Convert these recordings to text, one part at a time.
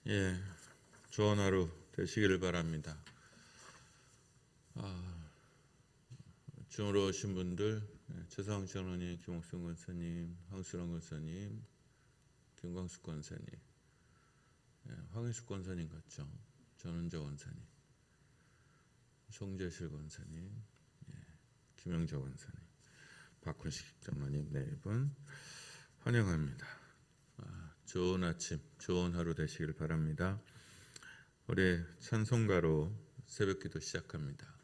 예, 좋은 하루 되시기를 바랍니다. 중으로 오신 분들, 최상욱 장로님, 김옥순 권사님, 황수랑 권사님, 김광숙 권사님, 황희숙 권사님 같죠? 전은재 권사님, 송재실 권사님, 김영재 권사님, 박훈식 장로님 네 분 환영합니다. 좋은 아침, 좋은 하루 되시길 바랍니다. 우리 찬송가로 새벽기도 시작합니다.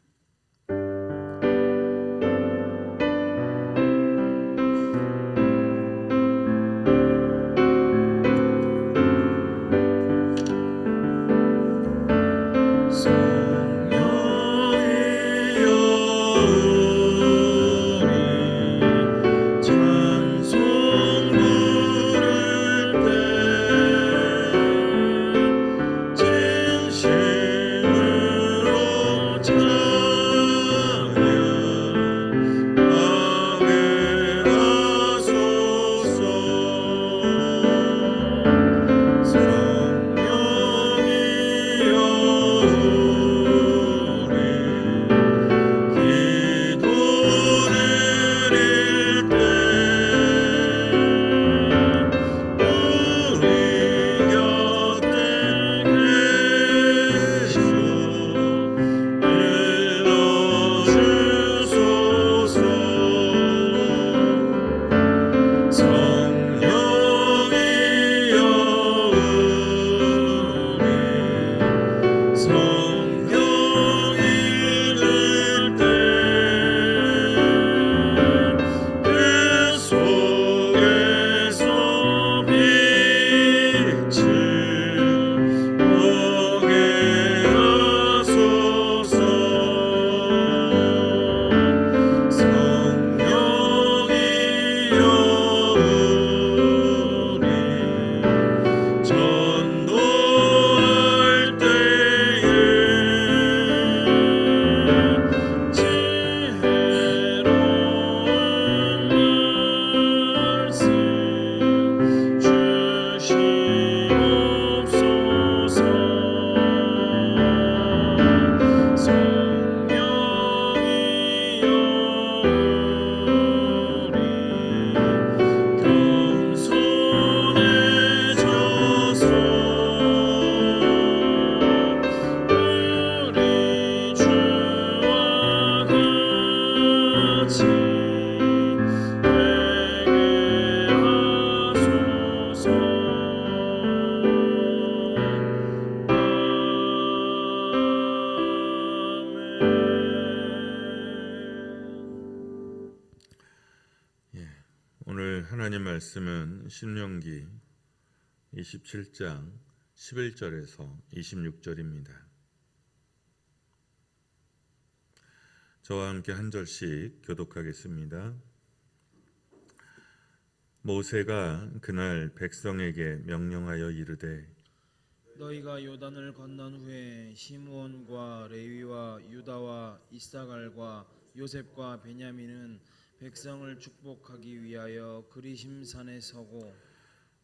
오늘 하나님 말씀은 신명기 27장 11절에서 26절입니다. 저와 함께 한 절씩 교독하겠습니다. 모세가 그날 백성에게 명령하여 이르되 너희가 요단을 건넌 후에 시므온과 레위와 유다와 이사갈과 요셉과 베냐민은 백성을 축복하기 위하여 그리심산에 서고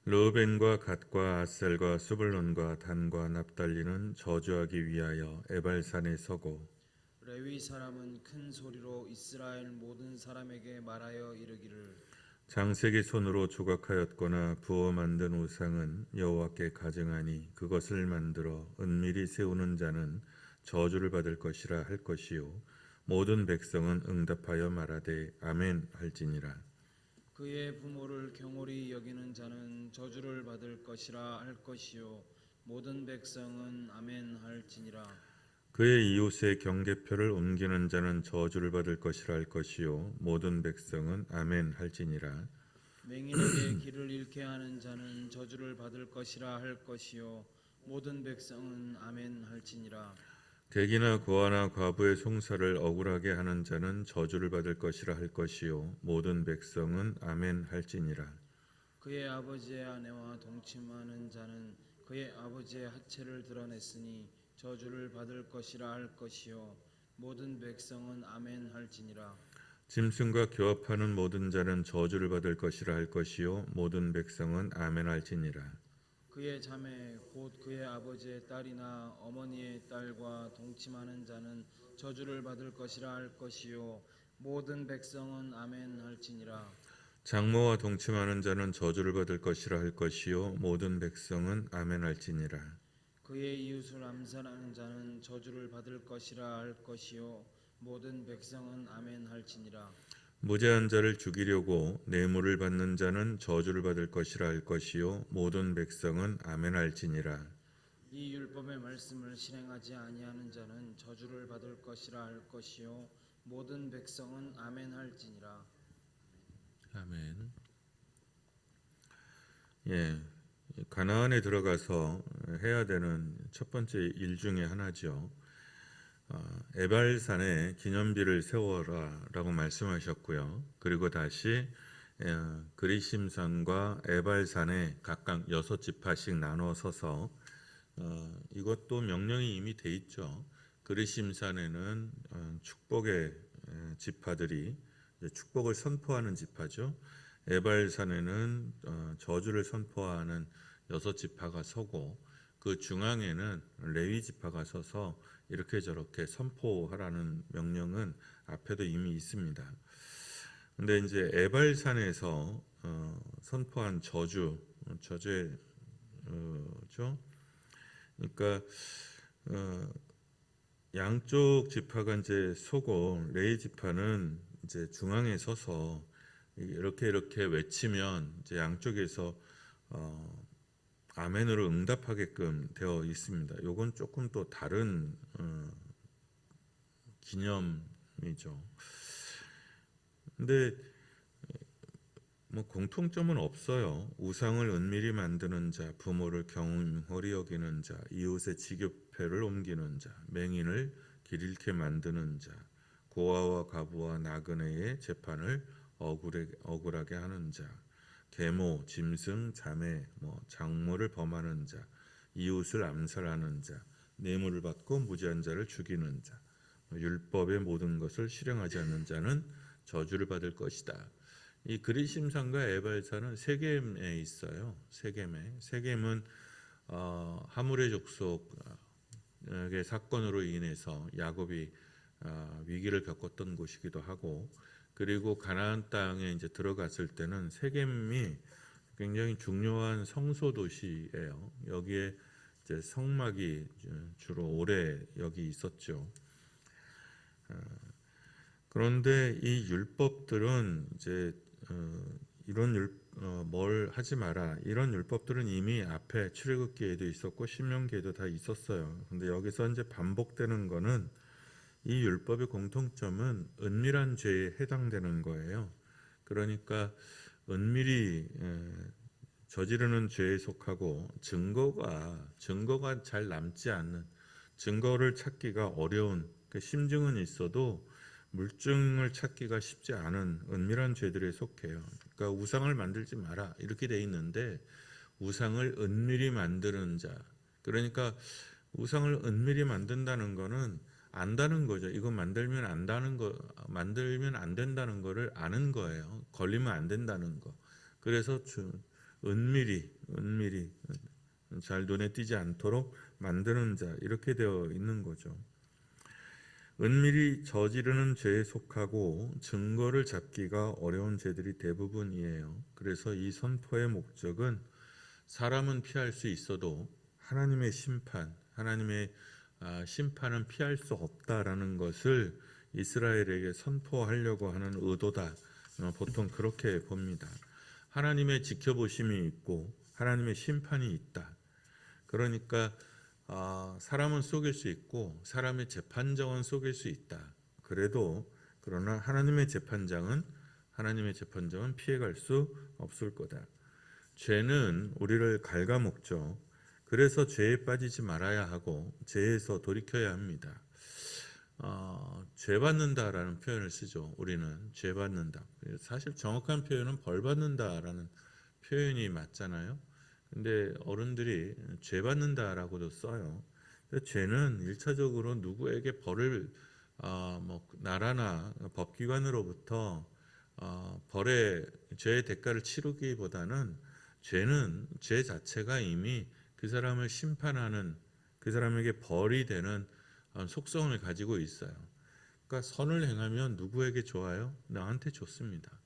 르우벤과 갓과 아셀과 스불론과 단과 납달리는 저주하기 위하여 에발산에 서고 레위 사람은 큰 소리로 이스라엘 모든 사람에게 말하여 이르기를 장색이 손으로 조각하였거나 부어 만든 우상은 여호와께 가증하니 그것을 만들어 은밀히 세우는 자는 저주를 받을 것이라 할 것이요 모든 백성은 응답하여 말하되 아멘 할지니라. 그의 부모를 경홀히 여기는 자는 저주를 받을 것이라 할 것이요 모든 백성은 아멘 할지니라. 그의 이웃의 경계표를 옮기는 자는 저주를 받을 것이라 할 것이요 모든 백성은 아멘 할지니라. 맹인에게 길을 잃게 하는 자는 저주를 받을 것이라 할 것이요 모든 백성은 아멘 할지니라. 객이나 고아나 과부의 송사를 억울하게 하는 자는 저주를 받을 것이라 할 것이요 모든 백성은 아멘 할지니라. 그의 아버지의 아내와 동침하는 자는 그의 아버지의 하체를 드러냈으니 저주를 받을 것이라 할 것이요 모든 백성은 아멘 할지니라. 짐승과 교합하는 모든 자는 저주를 받을 것이라 할 것이요 모든 백성은 아멘 할지니라. 그의 자매 곧 그의 아버지의 딸이나 어머니의 딸과 동침하는 자는 저주를 받을 것이라 할 것이요 모든 백성은 아멘 할지니라. 장모와 동침하는 자는 저주를 받을 것이라 할 것이요 모든 백성은 아멘 할지니라. 그의 이웃을 암살하는 자는 저주를 받을 것이라 할 것이요 모든 백성은 아멘 할지니라. 무죄한 자를 죽이려고 뇌물을 받는 자는 저주를 받을 것이라 할 것이요 모든 백성은 아멘 할지니라. 이 율법의 말씀을 실행하지 아니하는 자는 저주를 받을 것이라 할 것이요 모든 백성은 아멘 할지니라. 아멘. 예, 가나안에 들어가서 해야 되는 첫 번째 일 중에 하나죠. 에발산에 기념비를 세워라라고 말씀하셨고요. 그리고 다시 그리심산과 에발산에 각각 6지파씩 나눠 서서 이것도 명령이 이미 돼 있죠. 그리심산에는 축복의 지파들이 축복을 선포하는 지파죠. 에발산에는 저주를 선포하는 6지파가 서고 그 중앙에는 레위 지파가 서서 이렇게 저렇게 선포하라는 명령은 앞에도 이미 있습니다. 근데 이제 에발산에서 선포한 저주죠. 그러니까 양쪽 지파가 이제 서고 레위 지파는 이제 중앙에 서서 이렇게 외치면 이제 양쪽에서 아멘으로 응답하게끔 되어 있습니다. 요건 조금 또 다른 기념이죠. 근데 뭐 공통점은 없어요. 우상을 은밀히 만드는 자, 부모를 경홀히 여기는 자, 이웃의 지교패를 옮기는 자, 맹인을 길 잃게 만드는 자, 고아와 가부와 나그네의 재판을 억울하게 하는 자, 계모, 짐승, 자매, 장모를 범하는 자, 이웃을 암살하는 자, 뇌물을 받고 무죄한 자를 죽이는 자, 율법의 모든 것을 실행하지 않는 자는 저주를 받을 것이다. 이 그리심산과 에발산은 세겜에 있어요. 세겜은 하물의 족속의 사건으로 인해서 야곱이 위기를 겪었던 곳이기도 하고, 그리고 가나안 땅에 이제 들어갔을 때는 세겜이 굉장히 중요한 성소 도시예요. 여기에 이제 성막이 주로 오래 여기 있었죠. 그런데 이 율법들은 이제 뭘 하지 마라, 이런 율법들은 이미 앞에 출애굽기에도 있었고 신명기에도 다 있었어요. 근데 여기서 이제 반복되는 거는 이 율법의 공통점은 은밀한 죄에 해당되는 거예요. 그러니까 은밀히 저지르는 죄에 속하고 증거가 잘 남지 않는, 증거를 찾기가 어려운, 심증은 있어도 물증을 찾기가 쉽지 않은 은밀한 죄들에 속해요. 그러니까 우상을 만들지 마라 이렇게 돼 있는데, 우상을 은밀히 만드는 자, 그러니까 우상을 은밀히 만든다는 거는 안다는 거죠. 이거 만들면 안 된다는 거를 아는 거예요. 걸리면 안 된다는 거. 그래서 은밀히 잘 눈에 띄지 않도록 만드는 자, 이렇게 되어 있는 거죠. 은밀히 저지르는 죄에 속하고 증거를 잡기가 어려운 죄들이 대부분이에요. 그래서 이 선포의 목적은 사람은 피할 수 있어도 하나님의 심판은 피할 수 없다라는 것을 이스라엘에게 선포하려고 하는 의도다. 보통 그렇게 봅니다. 하나님의 지켜보심이 있고 하나님의 심판이 있다. 그러니까 사람은 속일 수 있고 사람의 재판장은 속일 수 있다. 그러나 하나님의 재판장은 피해갈 수 없을 거다. 죄는 우리를 갉아먹죠. 그래서 죄에 빠지지 말아야 하고 죄에서 돌이켜야 합니다. 죄 받는다라는 표현을 쓰죠. 우리는 죄 받는다. 사실 정확한 표현은 벌 받는다라는 표현이 맞잖아요. 근데 어른들이 죄 받는다라고도 써요. 죄는 1차적으로 누구에게 벌을 나라나 법기관으로부터 죄의 대가를 치르기보다는 죄는 죄 자체가 이미 그 사람을 심판하는, 그 사람에게 벌이 되는 속성을 가지고 있어요. 그러니까 선을 행하면 누구에게 좋아요? 나한테 좋습니다.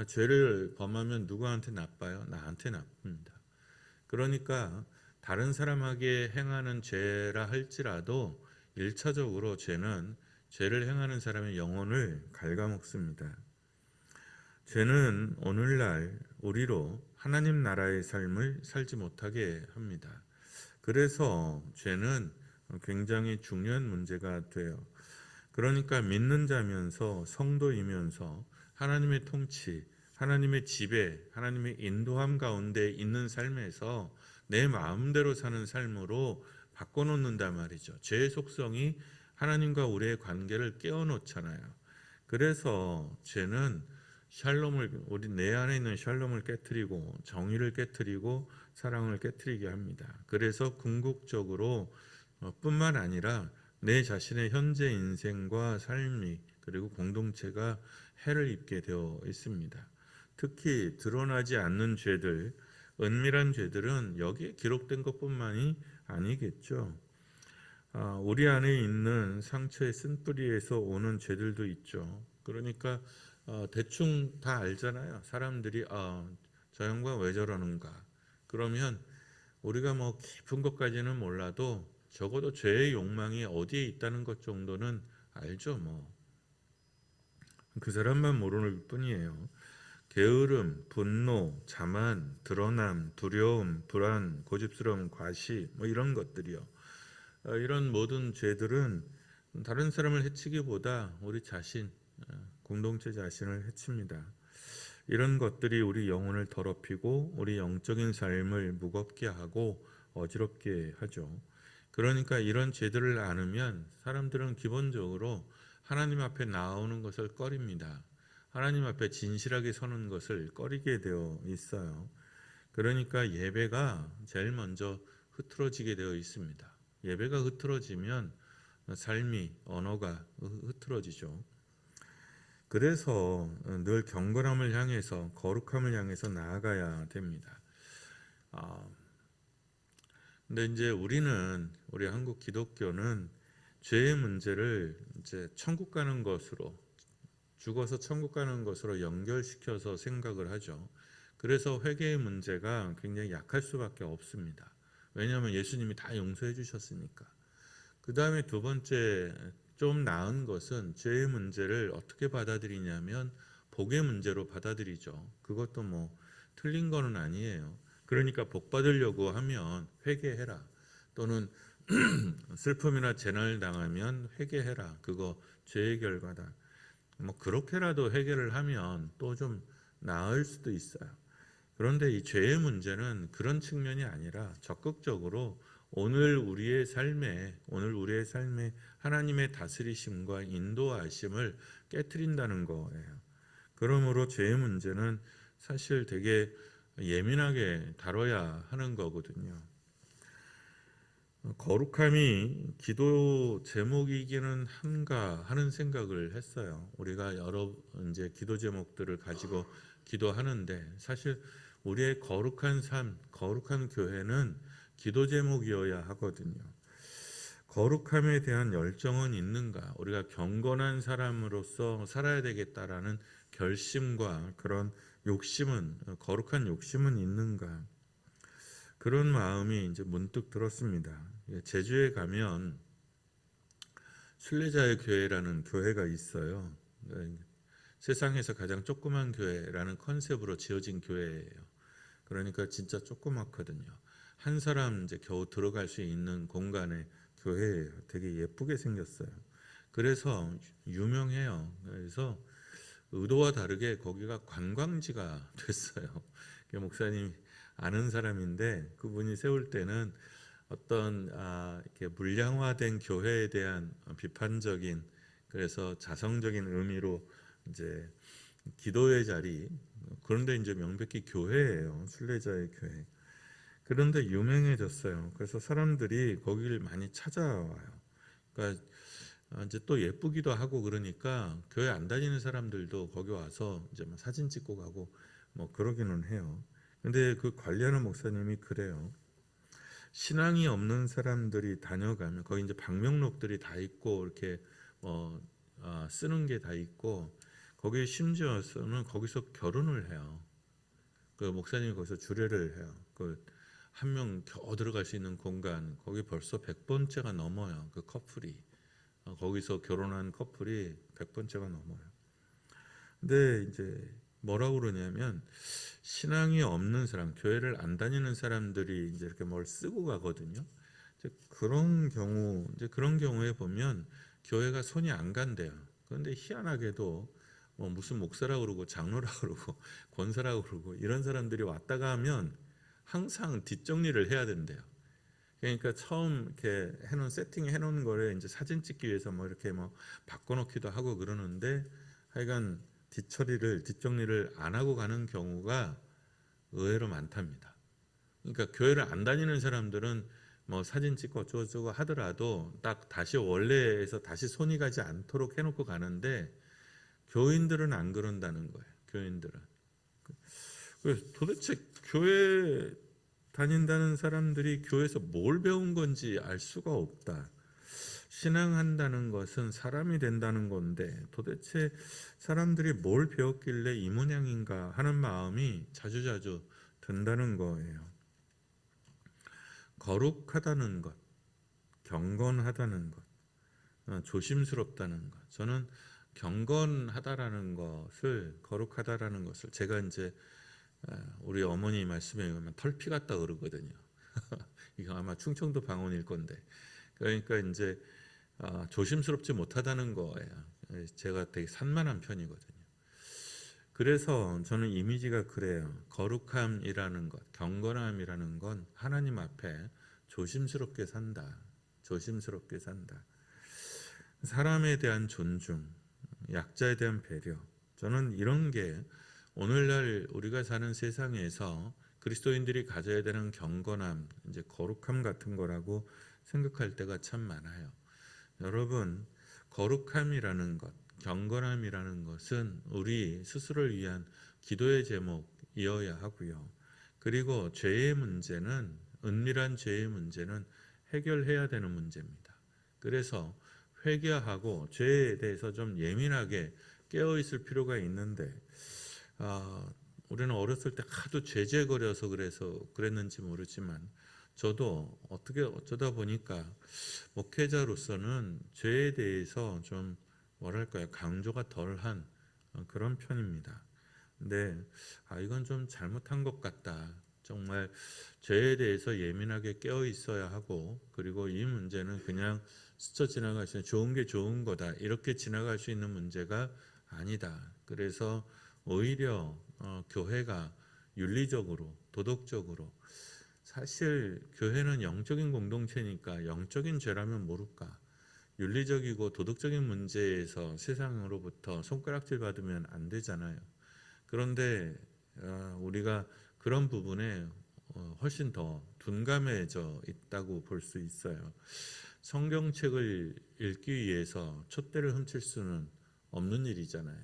죄를 범하면 누구한테 나빠요? 나한테 나쁩니다. 그러니까 다른 사람에게 행하는 죄라 할지라도 1차적으로 죄는 죄를 행하는 사람의 영혼을 갉아먹습니다. 죄는 오늘날 우리로 하나님 나라의 삶을 살지 못하게 합니다. 그래서 죄는 굉장히 중요한 문제가 돼요. 그러니까 믿는 자면서 성도이면서 하나님의 통치, 하나님의 지배, 하나님의 인도함 가운데 있는 삶에서 내 마음대로 사는 삶으로 바꿔놓는단 말이죠. 죄의 속성이 하나님과 우리의 관계를 깨어놓잖아요. 그래서 죄는 샬롬을, 우리 내 안에 있는 샬롬을 깨트리고 정의를 깨트리고 사랑을 깨트리게 합니다. 그래서 궁극적으로 뿐만 아니라 내 자신의 현재 인생과 삶이 그리고 공동체가 해를 입게 되어 있습니다. 특히 드러나지 않는 죄들, 은밀한 죄들은 여기에 기록된 것뿐만이 아니겠죠. 우리 안에 있는 상처의 쓴뿌리에서 오는 죄들도 있죠. 그러니까 대충 다 알잖아요. 사람들이 저 양반 왜 저러는가. 그러면 우리가 뭐 깊은 것까지는 몰라도 적어도 죄의 욕망이 어디에 있다는 것 정도는 알죠. 뭐 그 사람만 모르는 뿐이에요. 게으름, 분노, 자만, 드러남, 두려움, 불안, 고집스러움, 과시 뭐 이런 것들이요. 이런 모든 죄들은 다른 사람을 해치기보다 우리 자신, 공동체 자신을 해칩니다. 이런 것들이 우리 영혼을 더럽히고 우리 영적인 삶을 무겁게 하고 어지럽게 하죠. 그러니까 이런 죄들을 안으면 사람들은 기본적으로 하나님 앞에 나오는 것을 꺼립니다. 하나님 앞에 진실하게 서는 것을 꺼리게 되어 있어요. 그러니까 예배가 제일 먼저 흐트러지게 되어 있습니다. 예배가 흐트러지면 삶이, 언어가 흐트러지죠. 그래서 늘 경건함을 향해서, 거룩함을 향해서 나아가야 됩니다. 근데 이제 우리 한국 기독교는 죄의 문제를 이제 천국 가는 것으로, 죽어서 천국 가는 것으로 연결시켜서 생각을 하죠. 그래서 회개의 문제가 굉장히 약할 수밖에 없습니다. 왜냐하면 예수님이 다 용서해 주셨으니까. 그 다음에 두 번째 좀 나은 것은 죄의 문제를 어떻게 받아들이냐면 복의 문제로 받아들이죠. 그것도 뭐 틀린 거는 아니에요. 그러니까 복 받으려고 하면 회개해라. 또는 슬픔이나 재난을 당하면 회개해라. 그거 죄의 결과다. 뭐 그렇게라도 해결을 하면 또 좀 나을 수도 있어요. 그런데 이 죄의 문제는 그런 측면이 아니라 적극적으로 오늘 우리의 삶에 하나님의 다스리심과 인도하심을 깨트린다는 거예요. 그러므로 죄의 문제는 사실 되게 예민하게 다뤄야 하는 거거든요. 거룩함이 기도 제목이기는 한가 하는 생각을 했어요. 우리가 여러 이제 기도 제목들을 가지고 기도하는데 사실 우리의 거룩한 삶, 거룩한 교회는 기도 제목이어야 하거든요. 거룩함에 대한 열정은 있는가? 우리가 경건한 사람으로서 살아야 되겠다라는 결심과 그런 욕심은, 거룩한 욕심은 있는가? 그런 마음이 이제 문득 들었습니다. 제주에 가면 순례자의 교회라는 교회가 있어요. 세상에서 가장 조그만 교회라는 컨셉으로 지어진 교회예요. 그러니까 진짜 조그맣거든요. 한 사람 이제 겨우 들어갈 수 있는 공간의 교회예요. 되게 예쁘게 생겼어요. 그래서 유명해요. 그래서 의도와 다르게 거기가 관광지가 됐어요. 목사님이 아는 사람인데 그분이 세울 때는 어떤 이렇게 물량화된 교회에 대한 비판적인, 그래서 자성적인 의미로 이제 기도의 자리, 그런데 이제 명백히 교회예요. 순례자의 교회. 그런데 유명해졌어요. 그래서 사람들이 거기를 많이 찾아와요. 그러니까 이제 또 예쁘기도 하고 그러니까 교회 안 다니는 사람들도 거기 와서 이제 사진 찍고 가고 뭐 그러기는 해요. 근데 그 관리하는 목사님이 그래요. 신앙이 없는 사람들이 다녀가면 거기 이제 방명록들이 다 있고 이렇게 쓰는 게 다 있고 거기에 심지어서는 거기서 결혼을 해요. 그 목사님이 거기서 주례를 해요. 그 한 명 겨우 들어갈 수 있는 공간 거기 벌써 100번째가 넘어요. 그 커플이 거기서 결혼한 커플이 100번째가 넘어요. 근데 이제 뭐라고 그러냐면 신앙이 없는 사람, 교회를 안 다니는 사람들이 이제 이렇게 뭘 쓰고 가거든요. 이제 그런 경우에 보면 교회가 손이 안 간대요. 그런데 희한하게도 무슨 목사라고 그러고 장로라고 그러고 권사라고 그러고 이런 사람들이 왔다가 하면 항상 뒷정리를 해야 된대요. 그러니까 처음 이렇게 해놓은 세팅 해놓은 거를 이제 사진 찍기 위해서 뭐 이렇게 뭐 바꿔놓기도 하고 그러는데 하여간 뒷정리를 안 하고 가는 경우가 의외로 많답니다. 그러니까 교회를 안 다니는 사람들은 뭐 사진 찍고 어쩌고저쩌고 하더라도 딱 다시 원래에서 다시 손이 가지 않도록 해놓고 가는데 교인들은 안 그런다는 거예요. 교인들은. 그래서 도대체 교회 다닌다는 사람들이 교회에서 뭘 배운 건지 알 수가 없다. 신앙한다는 것은 사람이 된다는 건데 도대체 사람들이 뭘 배웠길래 이 모양인가 하는 마음이 자주자주 든다는 거예요. 거룩하다는 것, 경건하다는 것, 조심스럽다는 것. 저는 경건하다라는 것을, 거룩하다라는 것을 제가 이제 우리 어머니 말씀에 의하면 털피 같다 그러거든요. 이거 아마 충청도 방언일 건데. 그러니까 이제 조심스럽지 못하다는 거예요. 제가 되게 산만한 편이거든요. 그래서 저는 이미지가 그래요. 거룩함이라는 것, 경건함이라는 건 하나님 앞에 조심스럽게 산다. 조심스럽게 산다. 사람에 대한 존중, 약자에 대한 배려. 저는 이런 게 오늘날 우리가 사는 세상에서 그리스도인들이 가져야 되는 경건함, 이제 거룩함 같은 거라고 생각할 때가 참 많아요. 여러분, 거룩함이라는 것, 경건함이라는 것은 우리 스스로를 위한 기도의 제목이어야 하고요. 그리고 은밀한 죄의 문제는 해결해야 되는 문제입니다. 그래서 회개하고 죄에 대해서 좀 예민하게 깨어 있을 필요가 있는데 우리는 어렸을 때 하도 죄죄거려서 그랬는지 모르지만 저도 어쩌다 보니까 목회자로서는 죄에 대해서 좀 뭐랄까요, 강조가 덜한 그런 편입니다. 근데 이건 좀 잘못한 것 같다. 정말 죄에 대해서 예민하게 깨어 있어야 하고 그리고 이 문제는 그냥 스쳐 지나갈 수 있는 좋은 게 좋은 거다. 이렇게 지나갈 수 있는 문제가 아니다. 그래서 오히려 교회가 윤리적으로 도덕적으로 사실 교회는 영적인 공동체니까 영적인 죄라면 모를까 윤리적이고 도덕적인 문제에서 세상으로부터 손가락질 받으면 안 되잖아요. 그런데 우리가 그런 부분에 훨씬 더 둔감해져 있다고 볼 수 있어요. 성경책을 읽기 위해서 촛대를 훔칠 수는 없는 일이잖아요.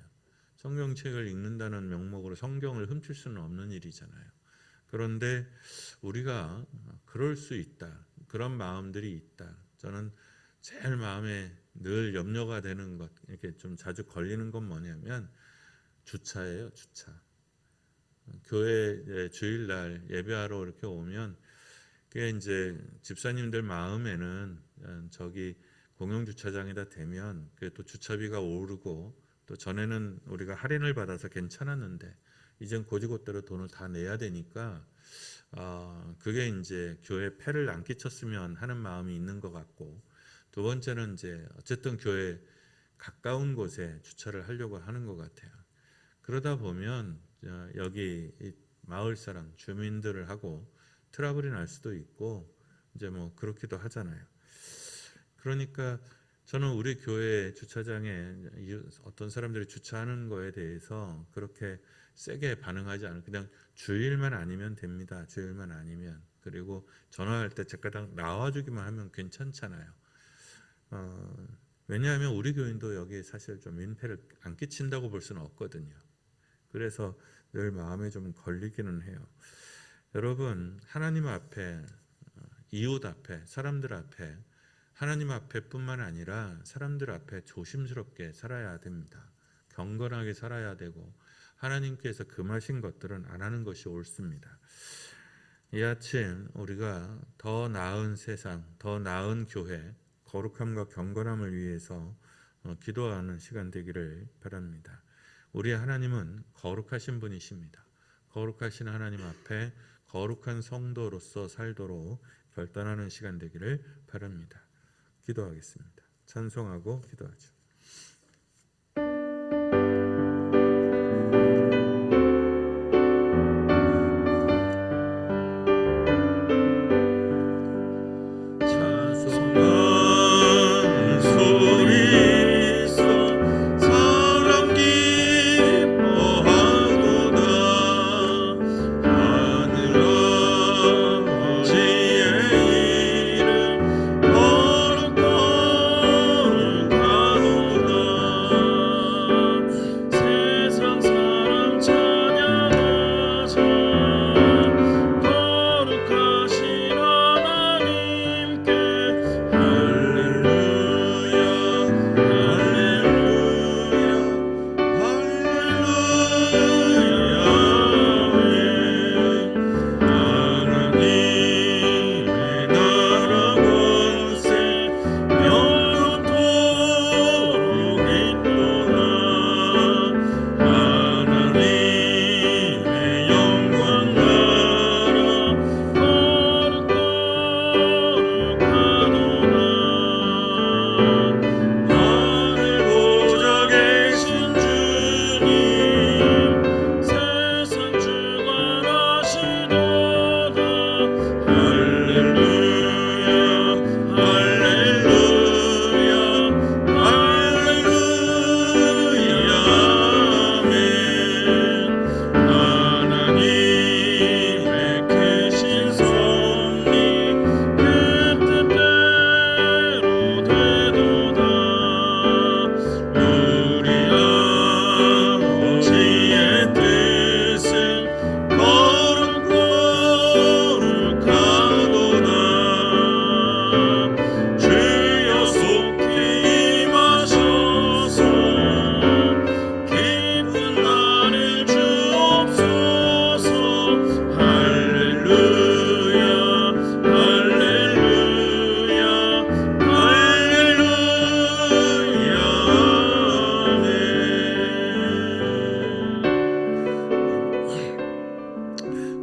성경책을 읽는다는 명목으로 성경을 훔칠 수는 없는 일이잖아요. 그런데 우리가 그럴 수 있다. 그런 마음들이 있다. 저는 제일 마음에 늘 염려가 되는 것, 이렇게 좀 자주 걸리는 건 뭐냐면 주차예요, 주차. 교회 주일날 예배하러 이렇게 오면 그게 이제 집사님들 마음에는 저기 공영 주차장에다 대면 그게 또 주차비가 오르고 또 전에는 우리가 할인을 받아서 괜찮았는데 이젠 고지고대로 돈을 다 내야 되니까 그게 이제 교회에 폐를 안 끼쳤으면 하는 마음이 있는 것 같고 두 번째는 이제 어쨌든 교회 가까운 곳에 주차를 하려고 하는 것 같아요. 그러다 보면 여기 마을 사람 주민들을 하고 트러블이 날 수도 있고 이제 뭐 그렇기도 하잖아요. 그러니까 저는 우리 교회 주차장에 어떤 사람들이 주차하는 거에 대해서 그렇게 세게 반응하지 않고 그냥 주일만 아니면 됩니다. 주일만 아니면. 그리고 전화할 때 잠깐 나와주기만 하면 괜찮잖아요. 왜냐하면 우리 교인도 여기에 사실 좀 민폐를 안 끼친다고 볼 수는 없거든요. 그래서 늘 마음에 좀 걸리기는 해요. 여러분, 하나님 앞에, 이웃 앞에, 사람들 앞에, 하나님 앞에뿐만 아니라 사람들 앞에 조심스럽게 살아야 됩니다. 경건하게 살아야 되고 하나님께서 금하신 것들은 안 하는 것이 옳습니다. 이 아침 우리가 더 나은 세상, 더 나은 교회, 거룩함과 경건함을 위해서 기도하는 시간 되기를 바랍니다. 우리 하나님은 거룩하신 분이십니다. 거룩하신 하나님 앞에 거룩한 성도로서 살도록 결단하는 시간 되기를 바랍니다. 기도하겠습니다. 찬송하고 기도하죠.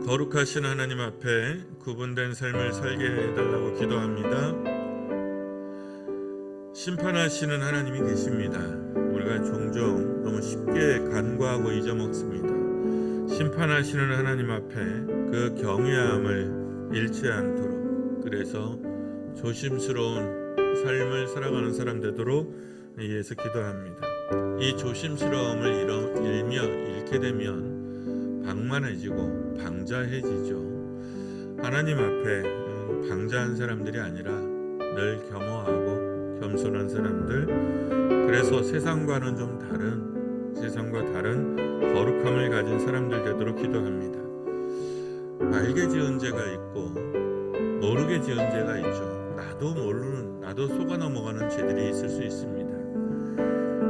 거룩하신 하나님 앞에 구분된 삶을 살게 해달라고 기도합니다. 심판하시는 하나님이 계십니다. 우리가 종종 너무 쉽게 간과하고 잊어먹습니다. 심판하시는 하나님 앞에 그 경외함을 잃지 않도록, 그래서 조심스러운 삶을 살아가는 사람 되도록 위해서 기도합니다. 이 조심스러움을 잃게 되면 방만해지고 방자해지죠. 하나님 앞에 방자한 사람들이 아니라 늘 겸허하고 겸손한 사람들, 그래서 세상과는 좀 다른, 세상과 다른 거룩함을 가진 사람들 되도록 기도합니다. 알게 지은 죄가 있고 모르게 지은 죄가 있죠. 나도 속아 넘어가는 죄들이 있을 수 있습니다.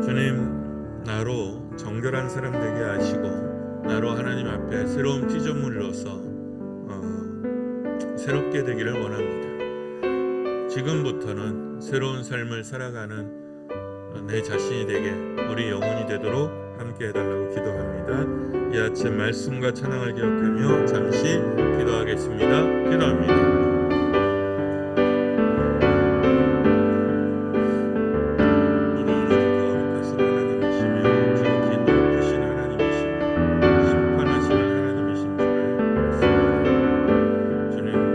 주님, 나로 정결한 사람 되게 하시고 나로 하나님 앞에 새로운 피조물로서 새롭게 되기를 원합니다. 지금부터는 새로운 삶을 살아가는 내 자신이 되게 우리 영혼이 되도록 함께 해달라고 기도합니다. 이 아침 말씀과 찬양을 기억하며 잠시 기도하겠습니다. 기도합니다. 주님의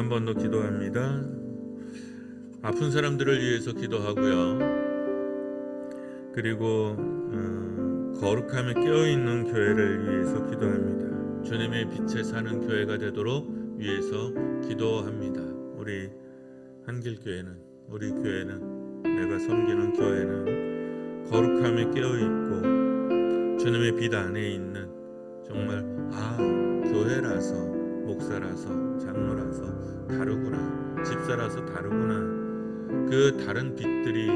한 번 더 기도합니다. 아픈 사람들을 위해서 기도하고요. 그리고 거룩함에 깨어있는 교회를 위해서 기도합니다. 주님의 빛에 사는 교회가 되도록 위해서 기도합니다. 우리 한길교회는, 우리 교회는, 내가 섬기는 교회는 거룩함에 깨어있고 주님의 빛 안에 있는, 정말 교회라서, 목사라서, 장로라서 다르구나, 집사라서 다르구나, 그 다른 빛들이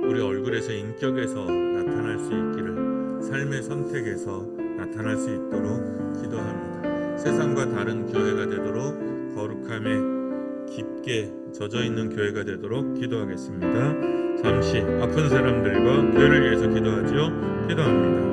우리 얼굴에서, 인격에서 나타날 수 있기를, 삶의 선택에서 나타날 수 있도록 기도합니다. 세상과 다른 교회가 되도록, 거룩함에 깊게 젖어있는 교회가 되도록 기도하겠습니다. 잠시 아픈 사람들과 교회를 위해서 기도하지요. 기도합니다.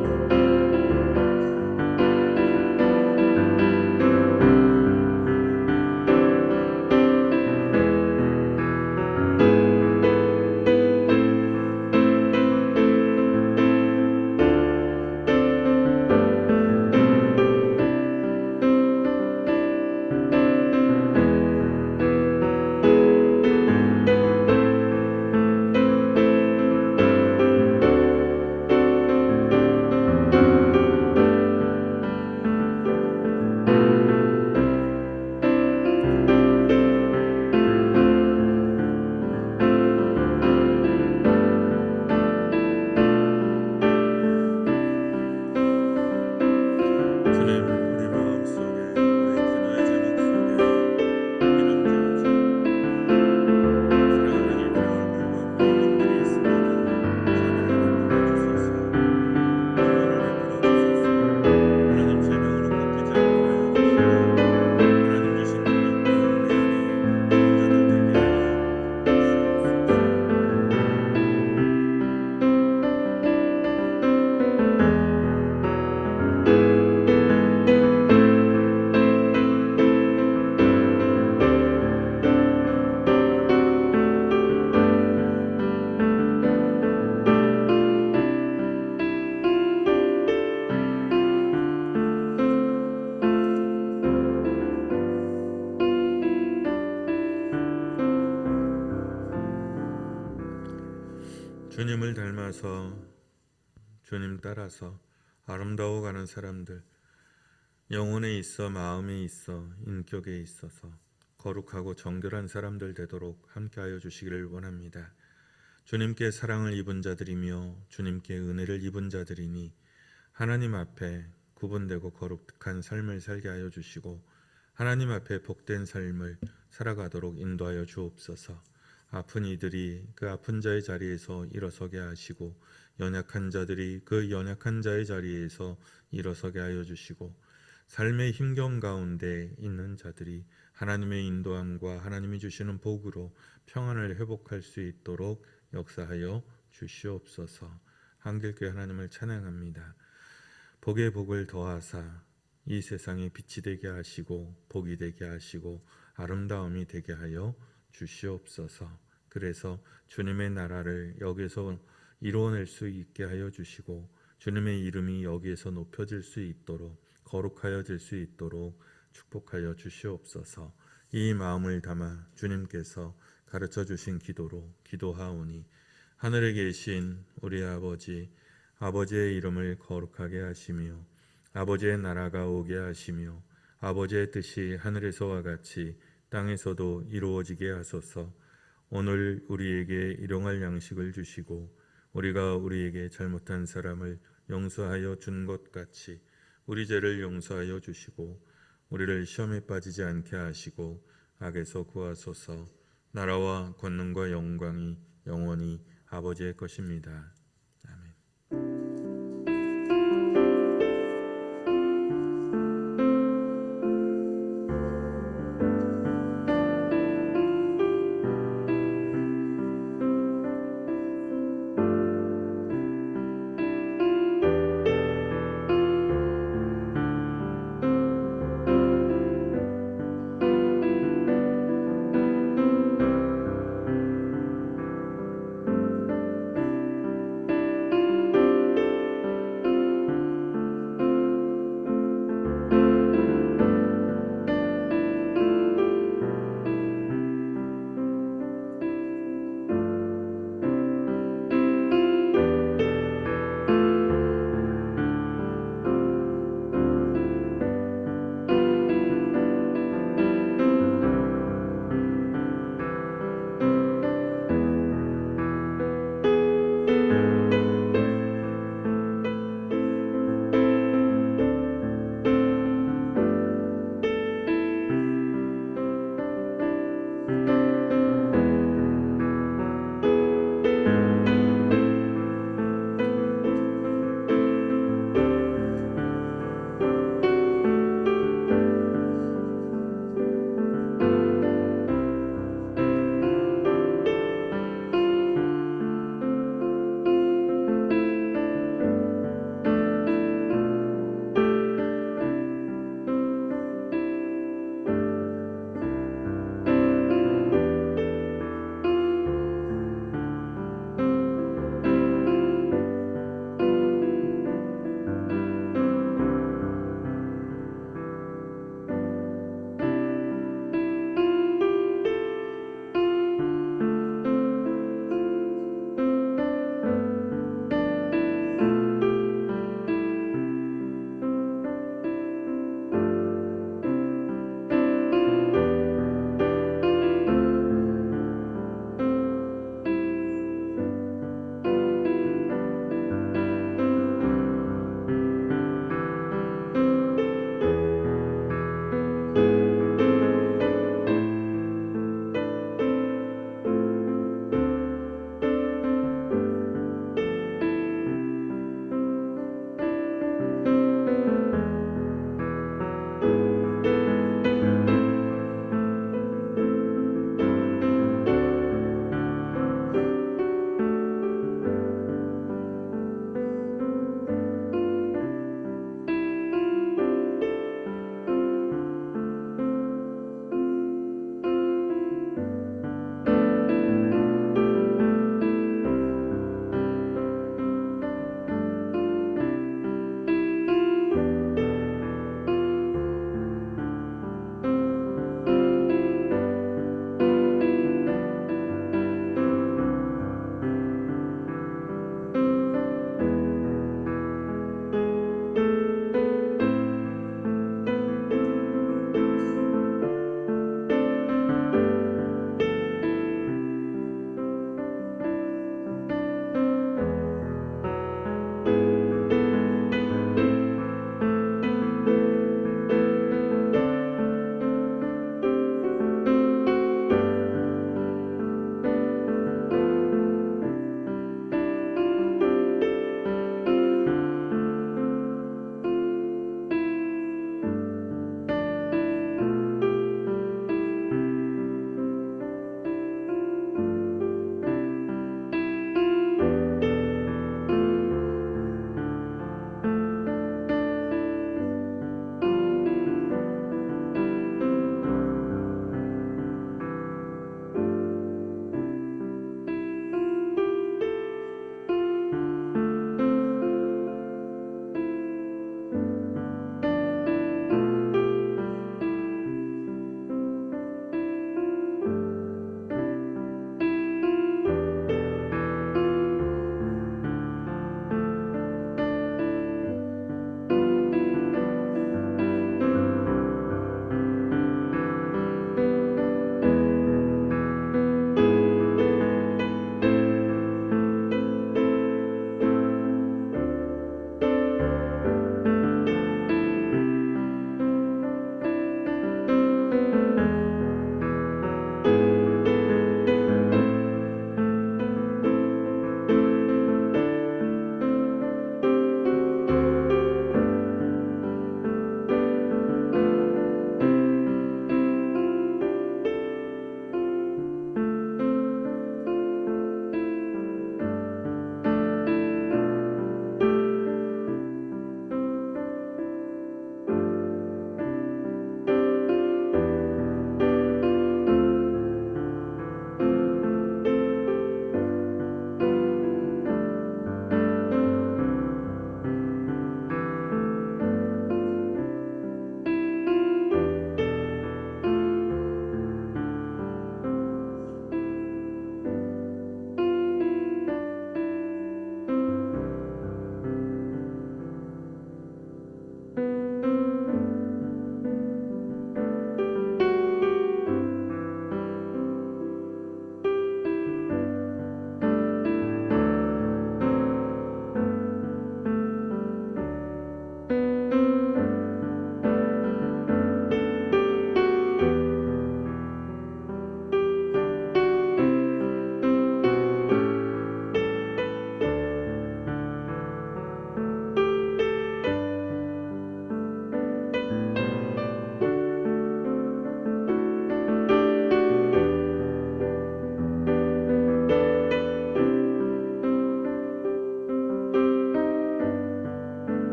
주님을 닮아서, 주님 따라서 아름다워가는 사람들, 영혼에 있어, 마음에 있어, 인격에 있어서 거룩하고 정결한 사람들 되도록 함께하여 주시기를 원합니다. 주님께 사랑을 입은 자들이며 주님께 은혜를 입은 자들이니 하나님 앞에 구분되고 거룩한 삶을 살게 하여 주시고 하나님 앞에 복된 삶을 살아가도록 인도하여 주옵소서. 아픈 이들이 그 아픈 자의 자리에서 일어서게 하시고 연약한 자들이 그 연약한 자의 자리에서 일어서게 하여 주시고 삶의 힘겨움 가운데 있는 자들이 하나님의 인도함과 하나님이 주시는 복으로 평안을 회복할 수 있도록 역사하여 주시옵소서. 한길교회 하나님을 찬양합니다. 복의 복을 더하사 이 세상에 빛이 되게 하시고 복이 되게 하시고 아름다움이 되게 하여 주시옵소서. 그래서 주님의 나라를 여기서 이루어낼 수 있게 하여 주시고 주님의 이름이 여기에서 높여질 수 있도록 거룩하여질 수 있도록 축복하여 주시옵소서. 이 마음을 담아 주님께서 가르쳐 주신 기도로 기도하오니 하늘에 계신 우리 아버지의 이름을 거룩하게 하시며 아버지의 나라가 오게 하시며 아버지의 뜻이 하늘에서와 같이 땅에서도 이루어지게 하소서. 오늘 우리에게 일용할 양식을 주시고 우리가 우리에게 잘못한 사람을 용서하여 준 것 같이 우리 죄를 용서하여 주시고 우리를 시험에 빠지지 않게 하시고 악에서 구하소서. 나라와 권능과 영광이 영원히 아버지의 것입니다.